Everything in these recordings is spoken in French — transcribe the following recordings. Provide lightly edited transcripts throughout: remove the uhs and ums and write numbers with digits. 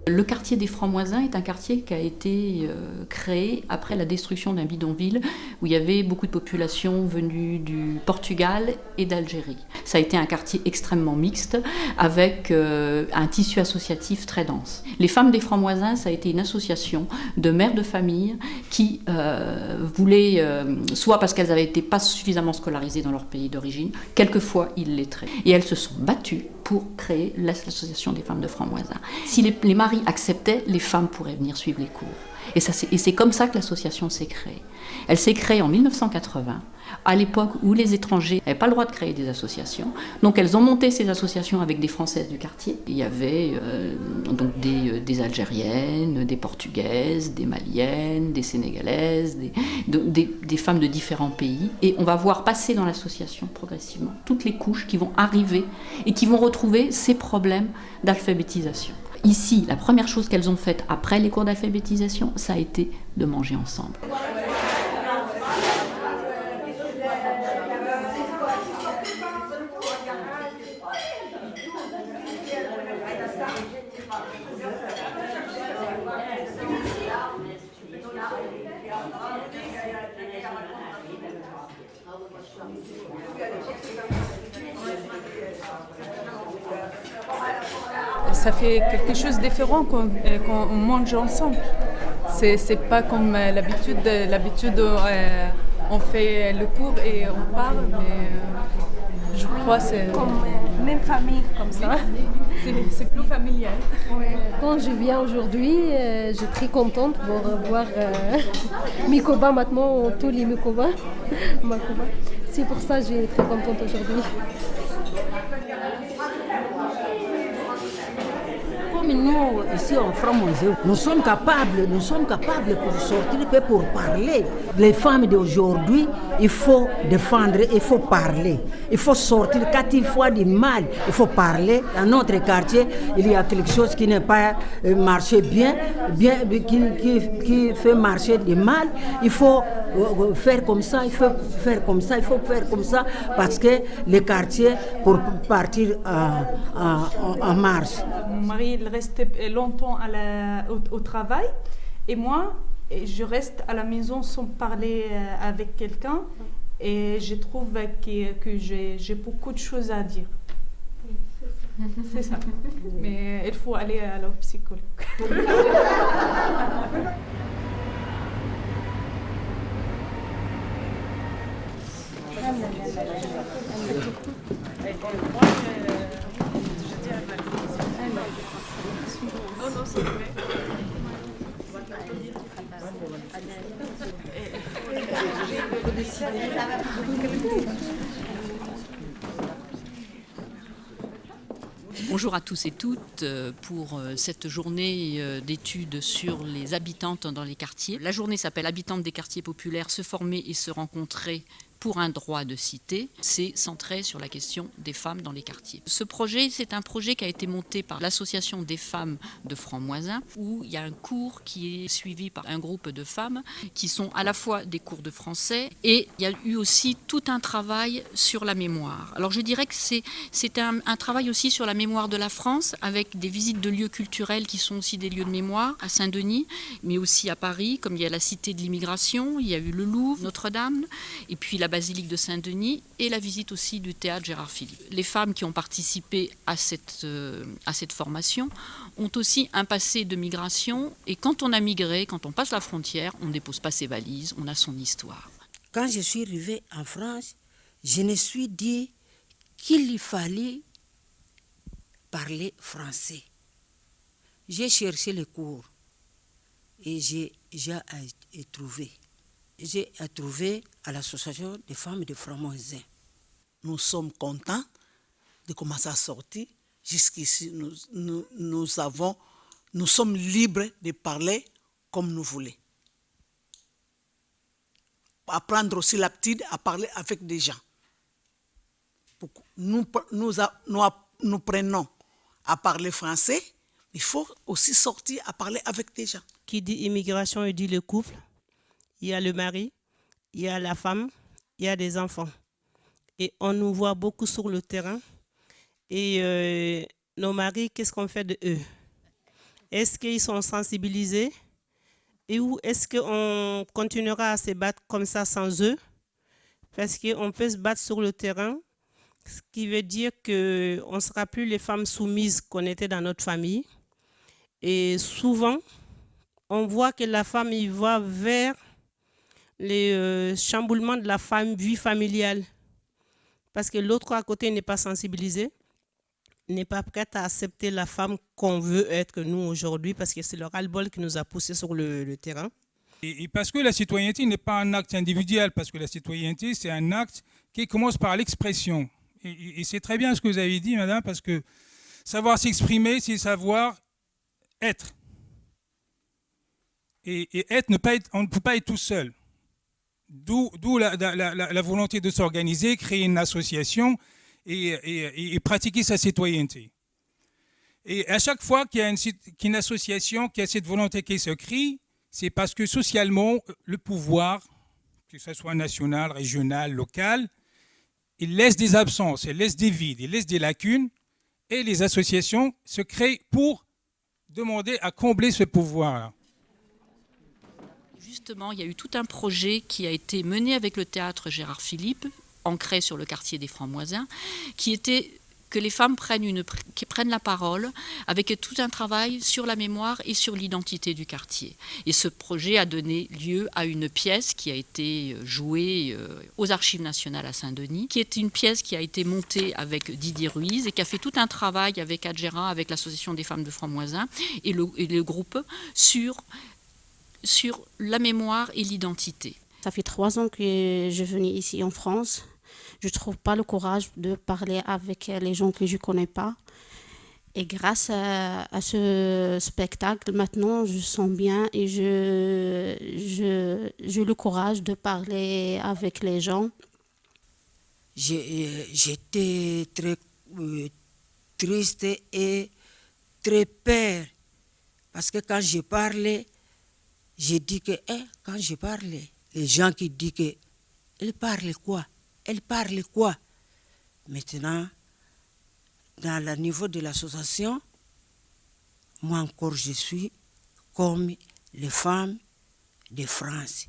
Le quartier des Francs-Moisins est un quartier qui a été créé après la destruction d'un bidonville où il y avait beaucoup de populations venues du Portugal et d'Algérie. Ça a été un quartier extrêmement mixte avec un tissu associatif très dense. Les femmes des Francs-Moisins, ça a été une association de mères de famille qui voulaient, soit parce qu'elles n'avaient été pas suffisamment scolarisées dans leur pays d'origine, quelquefois illettrées. Et elles se sont battues pour créer l'association des femmes de Francs-Moisins. Si les maris acceptaient, les femmes pourraient venir suivre les cours. Et c'est comme ça que l'association s'est créée. Elle s'est créée en 1980, à l'époque où les étrangers n'avaient pas le droit de créer des associations. Donc elles ont monté ces associations avec des Françaises du quartier. Il y avait donc des Algériennes, des Portugaises, des Maliennes, des Sénégalaises, des femmes de différents pays. Et on va voir passer dans l'association progressivement toutes les couches qui vont arriver et qui vont retrouver ces problèmes d'alphabétisation. Ici, la première chose qu'elles ont faite après les cours d'alphabétisation, ça a été de manger ensemble. Ça fait quelque chose de différent quand on mange ensemble. C'est pas comme l'habitude. L'habitude, on fait le cours et on parle, mais je crois que c'est... Comme même famille, comme ça. C'est plus familial. Ouais. Quand je viens aujourd'hui, je suis très contente pour voir Mikoba maintenant, tous les Mikoba. C'est pour ça que je suis très contente aujourd'hui. Nous, ici en Francs-Moisins, nous sommes capables pour sortir et pour parler. Les femmes d'aujourd'hui, il faut défendre, il faut parler. Il faut sortir. Quand il faut du mal, il faut parler. Dans notre quartier, il y a quelque chose qui n'est pas marché bien qui fait marcher du mal. Il faut faire comme ça, il faut faire comme ça, parce que le quartier, pour partir en marche. Mon mari, il restait longtemps au travail et moi, je reste à la maison sans parler avec quelqu'un et je trouve que j'ai beaucoup de choses à dire. C'est ça. Mais il faut aller à la psychologue. Bonjour à tous et toutes pour cette journée d'études sur les habitantes dans les quartiers. La journée s'appelle Habitantes des quartiers populaires, se former et se rencontrer pour un droit de cité. C'est centré sur la question des femmes dans les quartiers. Ce projet, c'est un projet qui a été monté par l'association des femmes de Francs-Moisins, où il y a un cours qui est suivi par un groupe de femmes qui sont à la fois des cours de français et il y a eu aussi tout un travail sur la mémoire. Alors je dirais que c'est un travail aussi sur la mémoire de la France avec des visites de lieux culturels qui sont aussi des lieux de mémoire à Saint-Denis, mais aussi à Paris, comme il y a la Cité de l'Immigration, il y a eu le Louvre, Notre-Dame, et puis la basilique de Saint-Denis et la visite aussi du théâtre Gérard Philipe. Les femmes qui ont participé à cette formation ont aussi un passé de migration et quand on a migré, quand on passe la frontière, on ne dépose pas ses valises, on a son histoire. Quand je suis arrivée en France, je me suis dit qu'il fallait parler français. J'ai cherché les cours et j'ai trouvé. J'ai trouvé à l'association des femmes de Francs-Moisins. Nous sommes contents de commencer à sortir. Jusqu'ici, nous sommes libres de parler comme nous voulons. Apprendre aussi l'aptitude à parler avec des gens. Nous prenons à parler français, il faut aussi sortir à parler avec des gens. Qui dit immigration, il dit le couple. Il y a le mari, il y a la femme, il y a des enfants. Et on nous voit beaucoup sur le terrain. Et nos maris, qu'est-ce qu'on fait de eux? Est-ce qu'ils sont sensibilisés? Et où est-ce qu'on continuera à se battre comme ça sans eux? Parce qu'on peut se battre sur le terrain, ce qui veut dire qu'on ne sera plus les femmes soumises qu'on était dans notre famille. Et souvent, on voit que la femme y va vers les chamboulements de la vie familiale. Parce que l'autre à côté n'est pas sensibilisé, n'est pas prête à accepter la femme qu'on veut être nous aujourd'hui, parce que c'est le ras-le-bol qui nous a poussés sur le terrain. Et parce que la citoyenneté n'est pas un acte individuel, parce que la citoyenneté, c'est un acte qui commence par l'expression. Et c'est très bien ce que vous avez dit, madame, parce que savoir s'exprimer, c'est savoir être. Et être, on ne peut pas être tout seul. D'où la volonté de s'organiser, créer une association et pratiquer sa citoyenneté. Et à chaque fois qu'il y a une association qui a cette volonté qui se crée, c'est parce que socialement, le pouvoir, que ce soit national, régional, local, il laisse des absences, il laisse des vides, il laisse des lacunes, et les associations se créent pour demander à combler ce pouvoir-là. Justement, il y a eu tout un projet qui a été mené avec le théâtre Gérard Philippe, ancré sur le quartier des Francs-Moisins, qui était que les femmes prennent la parole avec tout un travail sur la mémoire et sur l'identité du quartier. Et ce projet a donné lieu à une pièce qui a été jouée aux Archives nationales à Saint-Denis, qui est une pièce qui a été montée avec Didier Ruiz et qui a fait tout un travail avec Adjera, avec l'Association des femmes de Francs-Moisins et le groupe sur la mémoire et l'identité. Ça fait 3 ans que je venais ici en France. Je ne trouve pas le courage de parler avec les gens que je ne connais pas. Et grâce à ce spectacle, maintenant, je sens bien et j'ai le courage de parler avec les gens. J'étais très triste et très peur. Parce que quand je parlais, j'ai dit que quand je parlais, les gens qui disent que elle parle quoi? Elle parle quoi? Maintenant, dans le niveau de l'association, moi encore je suis comme les femmes de France.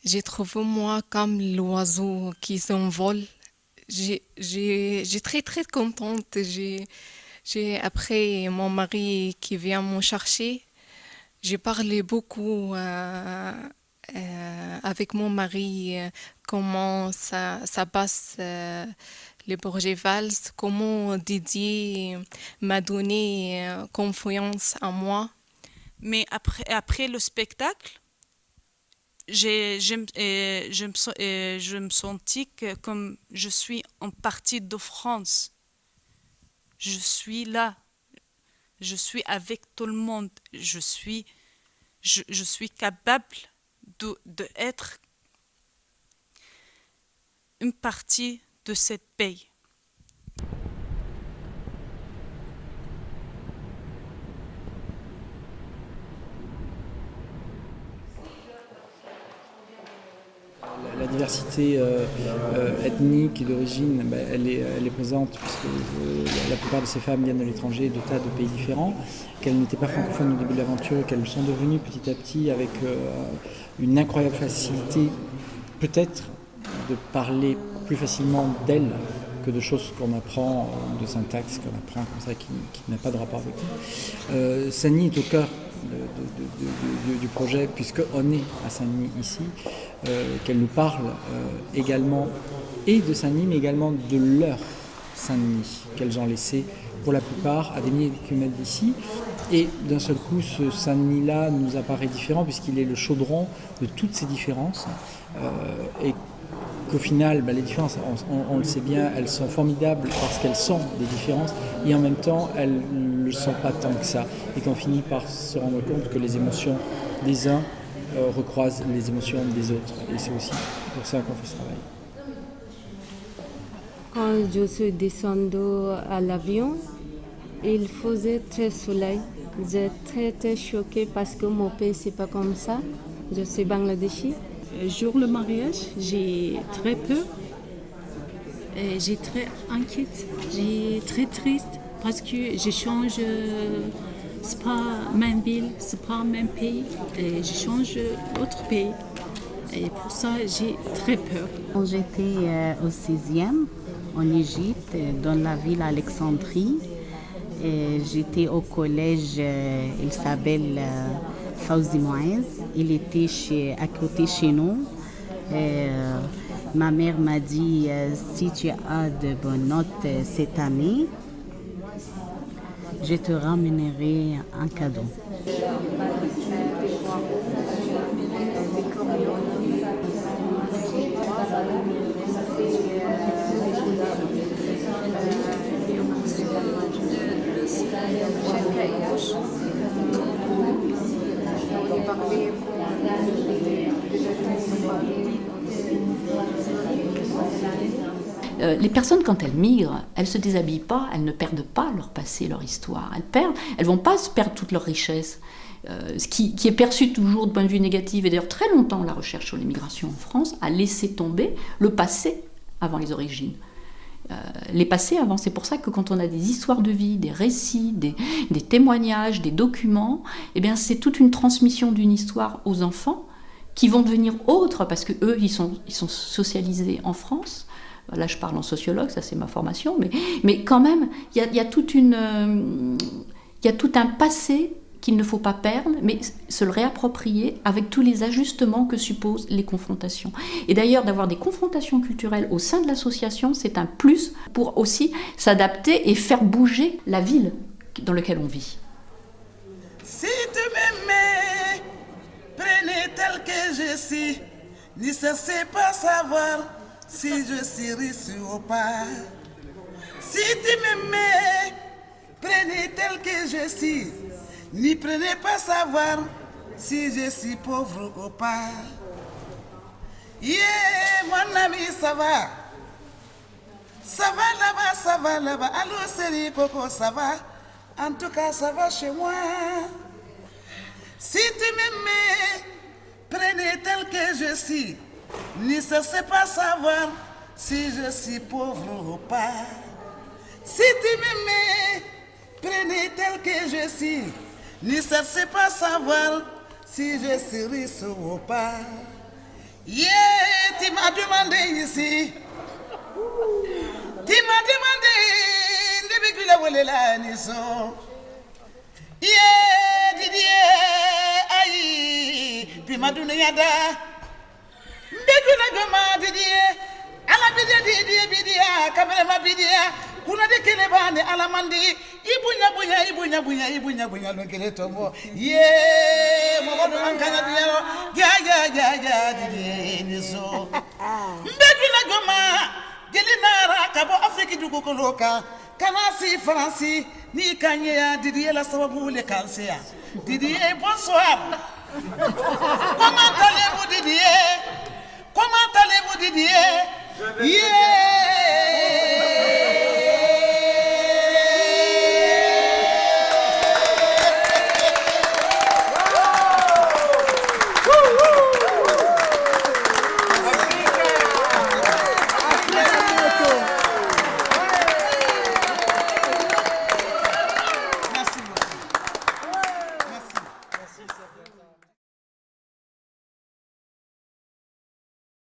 J'ai trouvé moi comme l'oiseau qui s'envole. J'ai très très contente. J'ai après mon mari qui vient me chercher. J'ai parlé beaucoup avec mon mari comment ça passe les Bourget-Valls, comment Didier m'a donné confiance en moi. Mais après le spectacle, je me sentis comme je suis en partie de France. Je suis là. Je suis avec tout le monde. Je suis capable d'être une partie de cette pays. La diversité ethnique et d'origine, elle est présente puisque la plupart de ces femmes viennent de l'étranger, de tas de pays différents, qu'elles n'étaient pas francophones au début de l'aventure, qu'elles le sont devenues petit à petit avec une incroyable facilité, peut-être de parler plus facilement d'elles que de choses qu'on apprend, de syntaxe qu'on apprend comme ça, qui n'a pas de rapport avec nous. Sani est au cœur du projet, puisqu'on est à Saint-Denis ici, qu'elle nous parle également et de Saint-Denis, mais également de leur Saint-Denis, qu'elles ont laissé pour la plupart à des milliers de kilomètres d'ici. Et d'un seul coup, ce Saint-Denis-là nous apparaît différent, puisqu'il est le chaudron de toutes ces différences. Et qu'au final, les différences, on le sait bien, elles sont formidables parce qu'elles sont des différences, et en même temps, elles ne le sont pas tant que ça. Et qu'on finit par se rendre compte que les émotions des uns recroisent les émotions des autres. Et c'est aussi pour ça qu'on fait ce travail. Quand je suis descendue à l'avion, il faisait très soleil. J'étais très choquée parce que mon pays, c'est pas comme ça. Je suis bangladeshi. Jour le mariage, j'ai très peur, j'ai très inquiète, j'ai très triste parce que je change c'est pas même ville, c'est pas même pays. Et je change d'autre pays. Et pour ça, j'ai très peur. Quand j'étais au 6e, en Égypte, dans la ville Alexandrie, j'étais au collège, il s'appelle Fawzi Mouez. Il était à côté chez nous. Ma mère m'a dit, si tu as de bonnes notes cette année, je te ramènerai un cadeau. Les personnes, quand elles migrent, elles ne se déshabillent pas, elles ne perdent pas leur passé, leur histoire. Elles ne vont pas se perdre toute leur richesse. Ce qui est perçu toujours de point de vue négatif, et d'ailleurs très longtemps la recherche sur l'immigration en France a laissé tomber le passé avant les origines. Les passés avant, c'est pour ça que quand on a des histoires de vie, des récits, des témoignages, des documents, eh bien c'est toute une transmission d'une histoire aux enfants qui vont devenir autres parce que eux ils sont socialisés en France. Là, je parle en sociologue, ça c'est ma formation, mais quand même, il y a tout un passé qu'il ne faut pas perdre, mais se le réapproprier avec tous les ajustements que supposent les confrontations. Et d'ailleurs, d'avoir des confrontations culturelles au sein de l'association, c'est un plus pour aussi s'adapter et faire bouger la ville dans laquelle on vit. Si tu m'aimais, prenez tel que je suis, ne cessez pas savoir si je suis riche ou pas. Si tu m'aimais, prenez tel que je suis, n'y prenez pas savoir si je suis pauvre ou pas. Yeah, mon ami, ça va? Ça va là-bas. Allô, Série Coco, ça va? En tout cas, ça va chez moi. Si tu m'aimais, prenez tel que je suis. Ne cessez pas savoir si je suis pauvre ou pas. Si tu m'aimais, prenez tel que je suis. Ne cessez pas savoir si je suis riche ou pas. Yeah, tu m'as demandé ici. Tu m'as demandé depuis que la volée la niso. Yeah, Didier, aïe, puis ma duniyada. Mbeguna goma Didier, ala bidia, kamerama bidia. Kuna de kele bane ala mandi. Ibunya lokele tombo. Yeah, mogodo mankanya diaro. Ya Didier niso. Mbeguna goma. Gelinara kabo Afrique du Kokoloka. Kanasi Franci, ni Kanye Didier la sababu le kansia. Didier, bonsoir. Comment allez-vous Didier? Yeah.